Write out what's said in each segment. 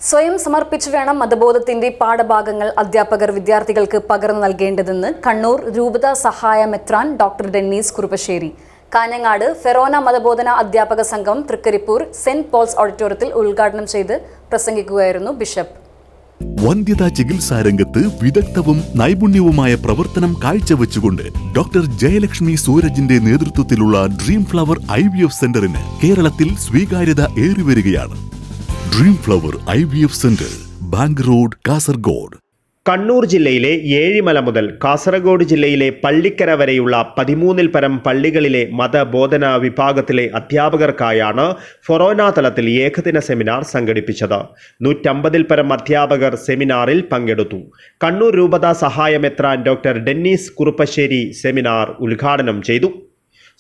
സ്വയം സമർപ്പിച്ചു വേണം മതബോധത്തിന്റെ പാഠഭാഗങ്ങൾ അധ്യാപകർ വിദ്യാർത്ഥികൾക്ക് പകർന്നു നൽകേണ്ടതെന്ന് കണ്ണൂർ രൂപത സഹായ മെത്രാൻ ഡോക്ടർ ഡെന്നീസ് കുറുപ്പശ്ശേരി. കാഞ്ഞങ്ങാട് ഫെറോന മതബോധന അധ്യാപക സംഘം തൃക്കരിപ്പൂർ സെന്റ് പോൾസ് ഓഡിറ്റോറിയത്തിൽ ഉദ്ഘാടനം ചെയ്ത് പ്രസംഗിക്കുകയായിരുന്നു ബിഷപ്പ്. വന്ധ്യതാ ചികിത്സാ രംഗത്ത് വിദഗ്ധവും നൈപുണ്യവുമായ പ്രവർത്തനം കാഴ്ചവെച്ചുകൊണ്ട് ഡോക്ടർ ജയലക്ഷ്മി സൂരജിന്റെ നേതൃത്വത്തിലുള്ള ഡ്രീം ഫ്ലവർ IVF സെന്ററിന് കേരളത്തിൽ സ്വീകാര്യത ഏറിവരികയാണ്. Dream flower IVF centre, bank road, Kasaragod. Kannur ജില്ലയിലെ ഏഴിമല മുതൽ കാസർഗോഡ് ജില്ലയിലെ പള്ളിക്കര വരെയുള്ള 13-ൽ പരം പള്ളികളിലെ മതബോധന വിഭാഗത്തിലെ അധ്യാപകർക്കായാണ് ഫൊറോന തലത്തിൽ ഏകദിന സെമിനാർ സംഘടിപ്പിച്ചത്. 150-ൽ പരം അധ്യാപകർ സെമിനാറിൽ പങ്കെടുത്തു. കണ്ണൂർ രൂപത സഹായ മെത്രാൻ ഡോക്ടർ ഡെന്നീസ് കുറുപ്പശ്ശേരി സെമിനാർ ഉദ്ഘാടനം ചെയ്തു.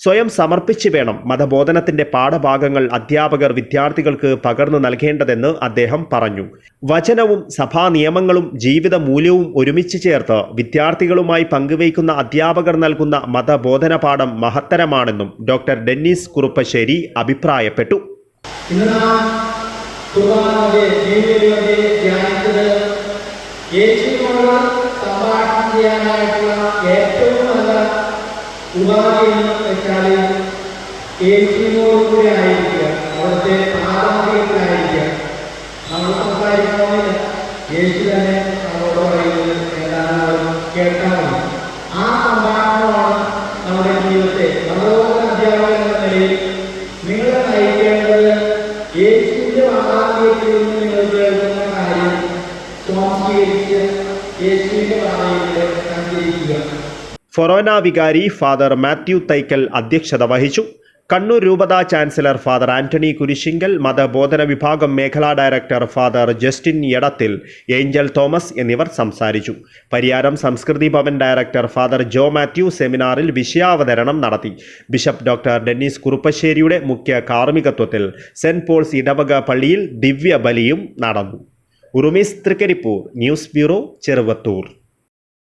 സ്വയം സമർപ്പിച്ച് വേണം മതബോധനത്തിന്റെ പാഠഭാഗങ്ങൾ അധ്യാപകർ വിദ്യാർത്ഥികൾക്ക് പകർന്നു നൽകേണ്ടതെന്ന് അദ്ദേഹം പറഞ്ഞു. വചനവും സഭാ നിയമങ്ങളും ജീവിത മൂല്യവും ഒരുമിച്ച് ചേർത്ത് വിദ്യാർത്ഥികളുമായി പങ്കുവയ്ക്കുന്ന അധ്യാപകർ നൽകുന്ന മതബോധന പാഠം മഹത്തരമാണെന്നും ഡോക്ടർ ഡെന്നീസ് കുറുപ്പശ്ശേരി അഭിപ്രായപ്പെട്ടു. ഉപാധിയെന്ന് വെച്ചാൽ യേശുവിനോടുകൂടി ആയിരിക്കുക, അവിടുത്തെ പ്രാധാന്യത്തിലായിരിക്കുക. നമ്മൾ സംസാരിക്കണമെന്നില്ല, യേശു തന്നെ നമ്മളോട് പറയുന്നത് ഏതാണ് കേൾക്കാമെന്ന്. ആ സംഭാഷണമാണ് നമ്മുടെ ജീവിതത്തെ മതബോധന അധ്യാപകൻ എന്ന നിലയിൽ നിങ്ങളെ നയിക്കേണ്ടത്. യേശുവിൻ്റെ പ്രാധാന്യത്തിൽ നിന്ന് നിങ്ങൾ കേൾക്കുന്ന കാര്യം സ്വാംശീകരിച്ച് യേശുവിൻ്റെ പാതയിലൂടെ സഞ്ചരിക്കുക. ഫൊറോന വികാരി ഫാദർ മാത്യു തൈക്കൽ അധ്യക്ഷത വഹിച്ചു. കണ്ണൂർ രൂപത ചാൻസലർ ഫാദർ ആന്റണി കുരിശിങ്കൽ, മതബോധന വിഭാഗം മേഖലാ director father Justin Edathil, Angel Thomas എന്നിവർ സംസാരിച്ചു. പരിയാരം സംസ്കൃതി ഭവൻ ഡയറക്ടർ ഫാദർ ജോ മാത്യു സെമിനാറിൽ വിഷയാവതരണം നടത്തി. ബിഷപ്പ് ഡോക്ടർ ഡെന്നീസ് കുറുപ്പശ്ശേരിയുടെ മുഖ്യ കാർമ്മികത്വത്തിൽ സെന്റ് പോൾസ് ഇടവക പള്ളിയിൽ ദിവ്യബലിയും നടന്നു. ഉറുമീസ് തൃക്കരിപ്പൂർ, ന്യൂസ് ബ്യൂറോ, ചെറുവത്തൂർ.